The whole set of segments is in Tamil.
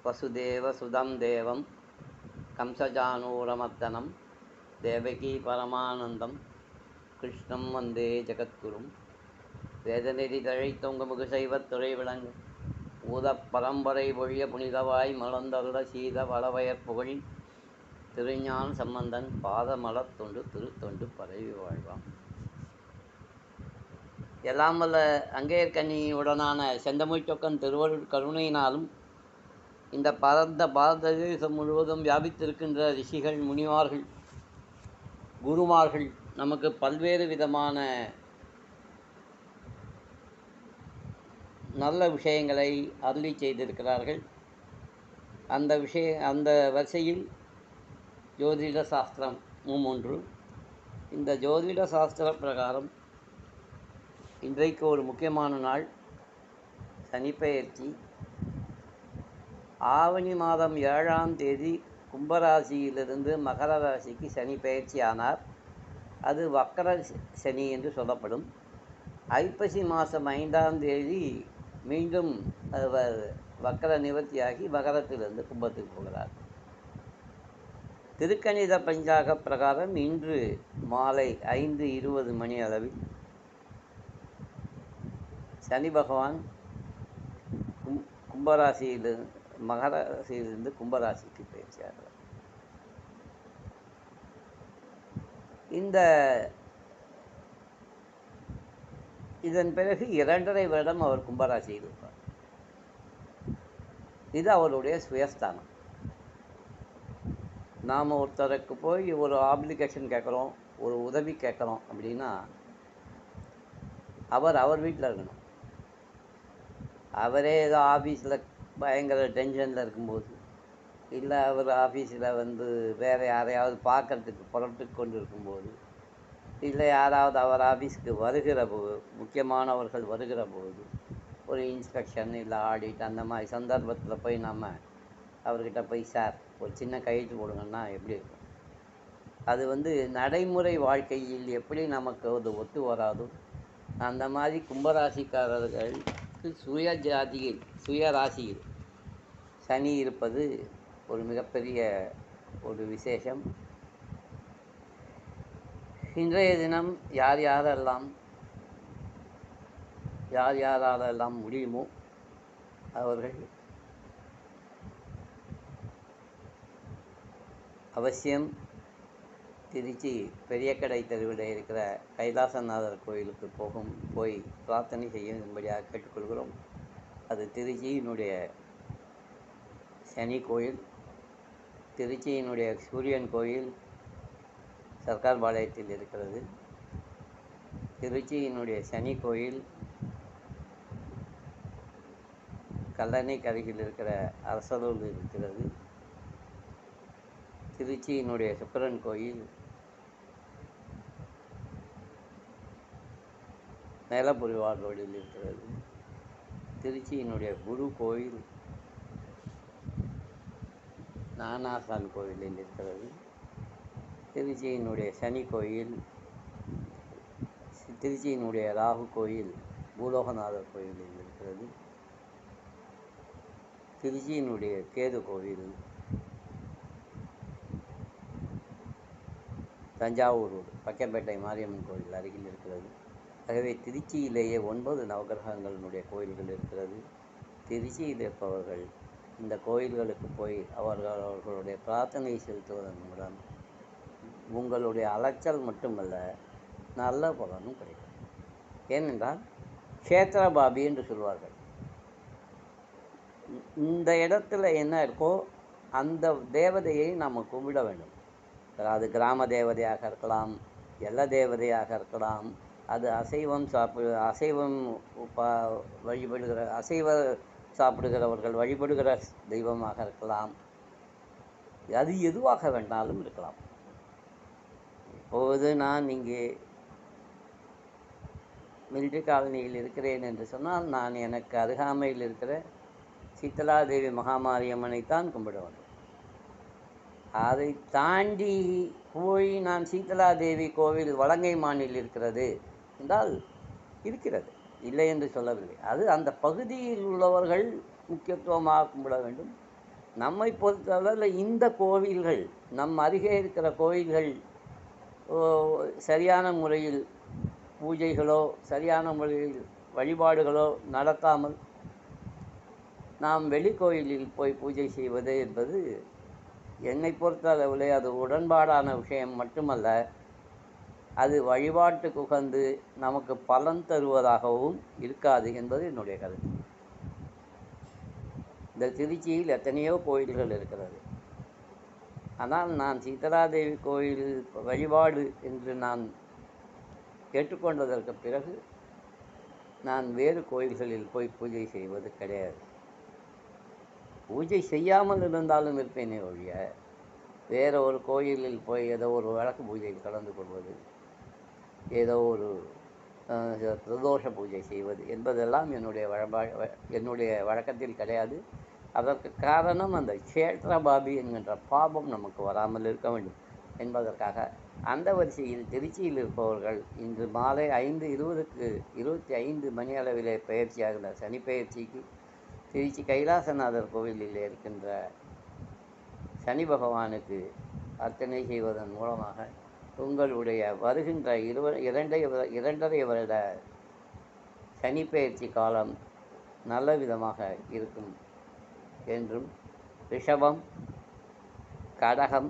வசுதேவசுதம் தேவம் கம்சஜானூரமர்தனம் தேவகி பரமானந்தம் கிருஷ்ணம் வந்தே ஜகத்குரும் வேதநெறி தழைத்தொங்க முகுசைவத் துறை விளங்கு ஊதப் பரம்பரை ஒழிய புனிதவாய் மலர்ந்தருள சீத வளவயற் புகழி திருஞான சம்பந்தன் பாதமலர் தொண்டு திருத்தொண்டு பரவி வாழ்வாம். எல்லாம் வல்ல அங்கேயர்கண்ணியுடனான செந்தமிழ் சொக்கன் திருவருட் கருணையினாலும் இந்த பரந்த பாரத தேசம் முழுவதும் வியாபித்திருக்கின்ற ரிஷிகள், முனிவார்கள், குருமார்கள் நமக்கு பல்வேறு விதமான நல்ல விஷயங்களை அருளி செய்திருக்கிறார்கள். அந்த வரிசையில் ஜோதிட சாஸ்திரம் ஒன்று. இந்த ஜோதிட சாஸ்திர பிரகாரம் இன்றைக்கு ஒரு முக்கியமான நாள், சனிப்பெயர்ச்சி. ஆவணி மாதம் 7ஆம் தேதி கும்பராசியிலிருந்து மகர ராசிக்கு சனி பயிற்சி ஆனார். அது வக்கர சனி என்று சொல்லப்படும். ஐப்பசி மாதம் 5ஆம் தேதி மீண்டும் அவர் வக்கர நிவர்த்தியாகி மகரத்திலிருந்து கும்பத்துக்கு போகிறார். திருக்கணித பஞ்சாக பிரகாரம் இன்று மாலை 5:20 மணி அளவில் சனி பகவான் கும்பராசியிலிருந்து மகர ராசியிலிருந்து கும்பராசிக்கு பயிற்சியாகிறார். இதன் பிறகு 2.5 வருடம் அவர் கும்பராசியில் இருப்பார். இது அவருடைய சுயஸ்தானம். நாம் ஒருத்தருக்கு போய் ஒரு ஆப்ளிகேஷன் கேட்குறோம், ஒரு உதவி கேட்குறோம் அப்படின்னா அவர் வீட்டில் இருக்கணும். அவரே ஏதோ ஆஃபீஸில் பயங்கர டென்ஷனில் இருக்கும்போது, இல்லை அவர் ஆஃபீஸில் வேறு யாரையாவது பார்க்குறதுக்கு புறப்பட்டு கொண்டு இருக்கும்போது, இல்லை யாராவது அவர் ஆஃபீஸுக்கு வருகிற போது, முக்கியமானவர்கள் வருகிற போது, ஒரு இன்ஸ்பெக்ஷன் இல்லை ஆடிட் அந்த மாதிரி சந்தர்ப்பத்தில் போய் நம்ம அவர்கிட்ட போய் சார் ஒரு சின்ன கையெழுத்து போடுங்கன்னா எப்படி இருக்கும்? அது நடைமுறை வாழ்க்கையில் எப்படி நமக்கு அது ஒத்து வராதோ அந்த மாதிரி கும்பராசிக்காரர்களுக்கு சுய ராசியில் சனி இருப்பது ஒரு மிகப்பெரிய ஒரு விசேஷம். இன்றைய தினம் யார் யாரெல்லாம் முடியுமோ அவர்கள் அவசியம் திருச்சி பெரிய கடை தெருவில் இருக்கிற கைலாசநாதர் கோயிலுக்கு போய் பிரார்த்தனை செய்யும்படியாக கேட்டுக்கொள்கிறோம். அது திருச்சியினுடைய சனி கோயில். திருச்சியினுடைய சூரியன் கோயில் சர்க்கார் பாளையத்தில் இருக்கிறது. திருச்சியினுடைய சனி கோயில் கல்லணை கரையில் இருக்கிற அரசலூர் இருக்கிறது. திருச்சியினுடைய சுக்கிரன் கோயில் மேலப்புரிவார் ரோடில் இருக்கிறது. திருச்சியினுடைய குரு கோயில் நானாசான் கோயிலில் இருக்கிறது. திருச்சியினுடைய சனி கோயில், திருச்சியினுடைய ராகு கோயில் பூலோகநாதர் கோயிலில் இருக்கிறது. திருச்சியினுடைய கேது கோயில் தஞ்சாவூர் ரோடு பக்கப்பேட்டை மாரியம்மன் கோயில் அருகில் இருக்கிறது. ஆகவே திருச்சியிலேயே 9 நவகிரகங்களுடைய கோயில்கள் இருக்கிறது. திருச்சியில் இருப்பவர்கள் இந்த கோயில்களுக்கு போய் அவர்களுடைய பிரார்த்தனை செலுத்துவதன் மூலம் உங்களுடைய அலைச்சல் மட்டுமல்ல, நல்ல பலனும் கிடைக்கும். ஏனென்றால் க்ஷேத்திரபாபி என்று சொல்வார்கள். இந்த இடத்துல என்ன இருக்கோ அந்த தேவதையை நாம் கும்பிட வேண்டும். அது கிராம தேவதையாக இருக்கலாம், எல்ல தேவதையாக இருக்கலாம், அது அசைவம் சாப்பிடுகிறவர்கள் வழிபடுகிற தெய்வமாக இருக்கலாம். அது எதுவாக வேண்டாலும் இருக்கலாம். இப்போது நான் இங்கே மிலிட்ரி காலனியில் இருக்கிறேன் என்று சொன்னால் நான் எனக்கு அருகாமையில் இருக்கிற சீத்தலாதேவி மகாமாரியம்மனைத்தான் கும்பிட வேண்டும். அதை தாண்டி போய் நான் சீத்தலாதேவி கோவில் வலங்கை மாநில இருக்கிறது என்றால் இருக்கிறது, இல்லை என்று சொல்லவில்லை. அது அந்த பகுதியில் உள்ளவர்கள் முக்கியத்துவமாக கும்பிட வேண்டும். நம்மை பொறுத்தளவில் இந்த கோவில்கள் நம் அருகே இருக்கிற கோவில்கள் சரியான முறையில் பூஜைகளோ சரியான முறையில் வழிபாடுகளோ நடத்தாமல் நாம் வெளிக்கோயிலில் போய் பூஜை செய்வது என்பது என்னை பொறுத்தளவில் அது உடன்பாடான விஷயம் மட்டுமல்ல, அது வழிபாட்டுக்கு உகந்து நமக்கு பலன் தருவதாகவும் இருக்காது என்பது என்னுடைய கருத்து. இந்த திருச்சியில் எத்தனையோ கோயில்கள் இருக்கிறது. ஆனால் நான் சீதளாதேவி கோயில் வழிபாடு என்று நான் கேட்டுக்கொண்டதற்கு பிறகு நான் வேறு கோயில்களில் போய் பூஜை செய்வது கிடையாது. பூஜை செய்யாமல் இருந்தாலும் இருப்பேனே ஒழிய வேறு ஒரு கோயிலில் போய் ஏதோ ஒரு வழக்கு பூஜையில் கலந்து கொள்வது, ஏதோ ஒரு பிரதோஷ பூஜை செய்வது என்பதெல்லாம் என்னுடைய வழக்கத்தில் கிடையாது. அதற்கு காரணம் அந்த க்ஷேத்ரபாபி என்கின்ற பாபம் நமக்கு வராமல் இருக்க வேண்டும் என்பதற்காக அந்த வரிசையில் திருச்சியில் இருப்பவர்கள் இன்று மாலை 5:20க்கு 25 மணி அளவிலே பயிற்சியாகிற சனி பயிற்சிக்கு திருச்சி கைலாசநாதர் கோவிலில் இருக்கின்ற சனி பகவானுக்கு அர்ச்சனை செய்வதன் மூலமாக உங்களுடைய வருகின்ற 2.5 வருட சனி பயிற்சி காலம் நல்ல விதமாக இருக்கும் என்றும், ரிஷபம், கடகம்,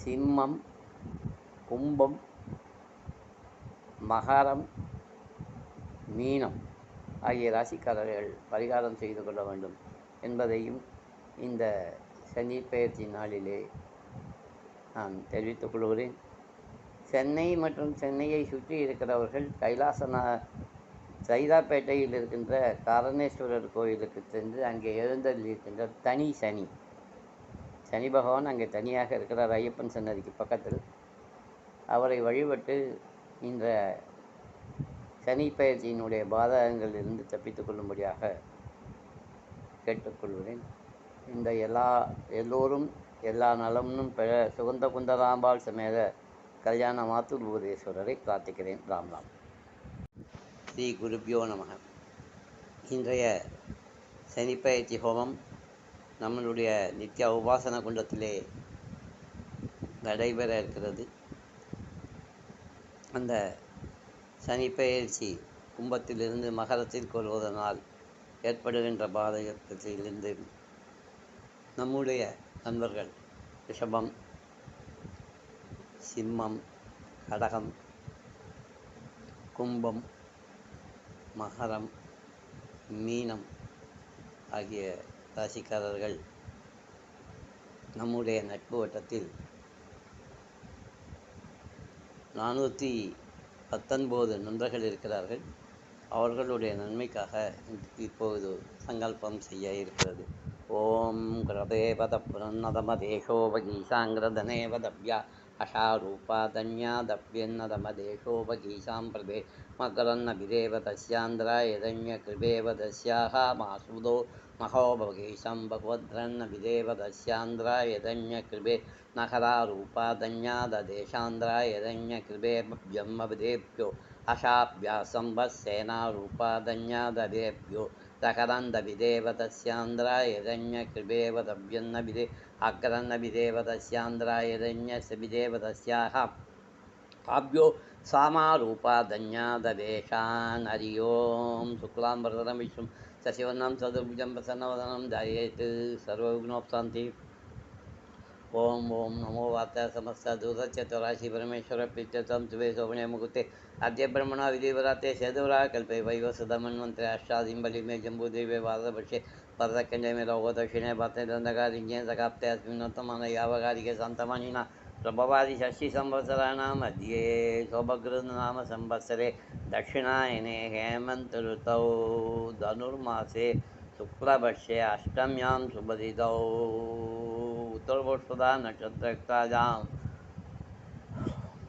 சிம்மம், கும்பம், மகரம், மீனம் ஆகிய ராசிக்காரர்கள் பரிகாரம் செய்து கொள்ள வேண்டும் என்பதையும் இந்த சனி பயிற்சி நாளிலே நான் தெரிவித்துக் கொள்கிறேன். சென்னை மற்றும் சென்னையை சுற்றி இருக்கிறவர்கள் சைதாப்பேட்டையில் இருக்கின்ற காரணேஸ்வரர் கோயிலுக்கு சென்று அங்கே எழுந்தருளியிருக்கின்ற தனி சனி பகவான் அங்கே தனியாக இருக்கிறார், ஐயப்பன் சன்னதிக்கு பக்கத்தில். அவரை வழிபட்டு இந்த சனி பயிற்சியினுடைய பாதகங்களிலிருந்து தப்பித்துக் கொள்ளும்படியாக கேட்டுக்கொள்கிறேன். இந்த எல்லோரும் எல்லா நலமும் பெற சுகந்த குந்தராம்பாள் சமேத கல்யாண மாத்துர்பூதேஸ்வரரை பிரார்த்திக்கிறேன். ராம் ராம். ஸ்ரீ குருபியோ நமக. இன்றைய சனிப்பயிற்சி ஹோமம் நம்மளுடைய நித்திய உபாசன குண்டத்திலே நடைபெற இருக்கிறது. அந்த சனிப்பெயர்ச்சி கும்பத்திலிருந்து மகரத்திற்கு வருவதனால் ஏற்படுகின்ற பாதகத்திலிருந்து நம்முடைய நண்பர்கள் ரிஷபம், சிம்மம், கடகம், கும்பம், மகரம், மீனம் ஆகிய ராசிக்காரர்கள் நம்முடைய நட்பு வட்டத்தில் 419 நண்பர்கள் இருக்கிறார்கள். அவர்களுடைய நன்மைக்காக இப்போது சங்கல்பம் செய்ய இருக்கிறது. ஓம் கிரதேவத புரன்னதமதேஷோபகீசாங்கிரதனேவதவ்யா அஷாரூபாதன்யாதப்யன்னதமதேஷோபகீசாம் பிரதே மகரன்னபிதேவதஸ்யாந்திராயதன்யகிருபேவதஸ்யாஹ மாசுதோ மகோபகீசம் பகவத்ரன்னபிதேவதஸ்யாந்திராயதன்யகிருபே நகராரூபாதன்யாதேஷாந்திராயதன்யகிருபேभ्यो अशाभ्यासंवत्सेनारूपादन्यादवेभ्यो दकरन्दविदेवतस्यान्द्रायदन्यकृपेवदव्यन्नविदे अकरन्नविदेवतस्यान्द्रायदन्यसविदेवतस्याः आभ्यो सामारूपादन्यादवेशान् हरि ओं शुक्लाम्बरधरं विष्णुं शशिवर्णं चतुर्भुजं प्रसन्नवदनं ध्यायेत् सर्वविघ्नोपशान्तिः। ओम ओम नमो वार्ता समस्त दूरचतुराशि परमेश्वर प्रीत्यर्थम शुभे शोभने मुहूर्ते अद्य ब्रह्मणा विधिवराते सेदुरा कल्पे वैवसदमन्वन्त्रे अष्टादिम्बलि मे जम्बूदेवे वादवर्षे परदकण्डे मे लोकदक्षिणे भक्ते दण्डकारिज्ञे सकाप्ते अस्मिन्नोत्तमान यावकारिके शान्तमानिना प्रभवादि षष्ठी संवत्सराणां मध्ये शोभकृतनाम संवत्सरे दक्षिणायने हेमन्त ऋतौ धनुर्मासे शुक्लपक्षे अष्टम्यां शुभदितौ उत्तरपुष्पदा नक्षत्रयुक्तायां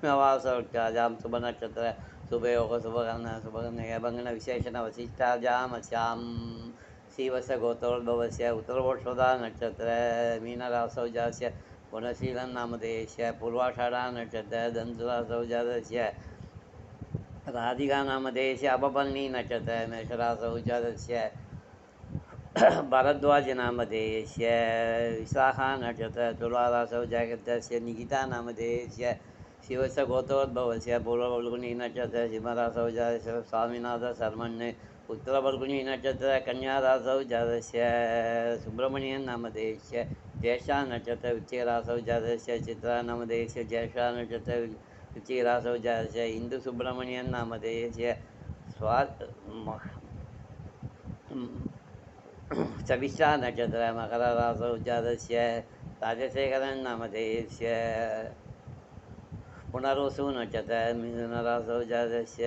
नवासवृत्तायां शुभनक्षत्र शुभयोग शुभगण विशेषण वसिष्ठायामस्यां श्रीवत्सगोत्रोद्भवस्य उत्तरपुष्पदा नक्षत्र मीनरासौ जातस्य गुणशीलं नामधेयस्य पूर्वाषाढा नक्षत्र धनुरासौ जातस्य राधिका नामधेयस्य अपपर्णी नक्षत्र मेषरासौ जातस्य भरद्वाजनामधेयस्य विशाखा नक्षत्र तुलारासौ जागृतस्य निकिता नामधेयस्य शिवस्य गोत्रोद्भवस्य पूर्वफल्गुनी नक्षत्र सिंहरासौ जातस्य स्वामिनाथशर्मण्ये उत्तरफल्गुनी नक्षत्र कन्यारासौ जातस्य सुब्रह्मण्यन् नामधेयस्य ज्येष्ठा नक्षत्र वृश्चिकरासौ जातस्य चित्रा नामधेयस्य ज्येष्ठा नक्षत्र वृश्चिकरासौ जातस्य इन्दुसुब्रह्मण्यन् नामधेयस्य स्वा चविष्ठा नक्षत्र मकररासौ जातस्य राजशेखरन् नामधेयस्य पुनर्वसु नक्षत्र मिथुनरासौ जातस्य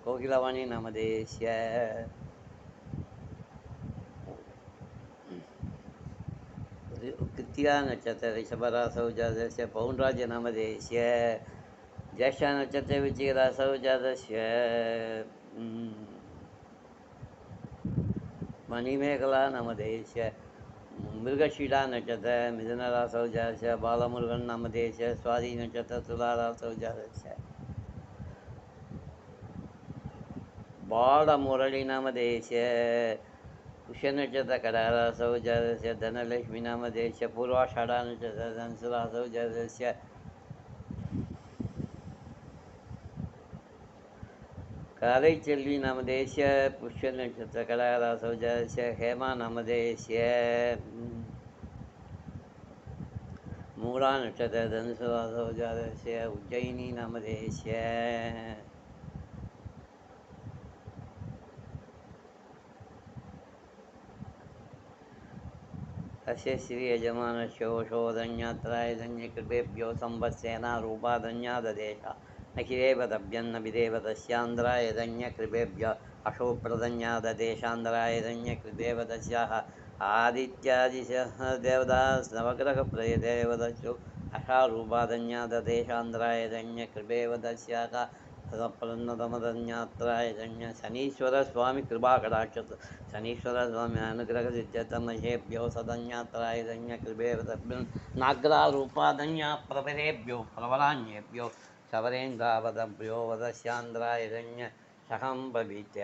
कोकिलवाणी नामधेयस्य कृत्तिका नक्षत्र ऋषभरासौ जातस्य पौंड्राज नामधेयस्य ज्येष्ठा नक्षत्र वृश्चिकरासौ जातस्य मणिमेखला नामधेयस्य मृगशीला नक्षत्र मिथुनरासौ जातस्य बालमुरुगन् नामधेयस्य स्वाति नक्षत्र तुलारासौ जातस्य बालमुरळी नामधेयस्य पुष्यनक्षत्र कडारासौ जातस्य धनलक्ष्मी नामधेयस्य पूर्वाषाढा नक्षत्र धनसुरासौ जातस्य कालैचल्वी नामधेयस्य पुष्यनक्षत्र कडारासौ जातस्य हेमा नामधेयस्य मूला नक्षत्र धनुसुरासौ जातस्य उज्जयिनी नामधेयस्य अस्य श्रीयजमानशोषोधन्यात्राय धन्यकृपेभ्यो संवत्सेना रूपाधन्याददेशा अखिलेव तभ्यन्न विदेव तस्यान्द्राय धन्यकृपेभ्य अशोप्रधन्याददेशान्द्राय धन्यकृपेव तस्याः आदित्यादिशः देवदास् नवग्रहप्रयदेवदस्यो अशारूपाधन्याददेशान्द्राय धन्यकृपेव तस्याः प्रन्नतमधन्यात्राय धन्य शनीश्वरस्वामी कृपाकटाक्ष शनीश्वरस्वामी अनुग्रहसिद्ध्यतमहेभ्यो सदन्यात्राय धन्यकृपेव तभ्यं नाग्रारूपाधन्या प्रवरेभ्यो प्रवरान्येभ्यो शबरेन्द्रावदभ्यो वदस्यान्द्राय धन्य सहं भवित्या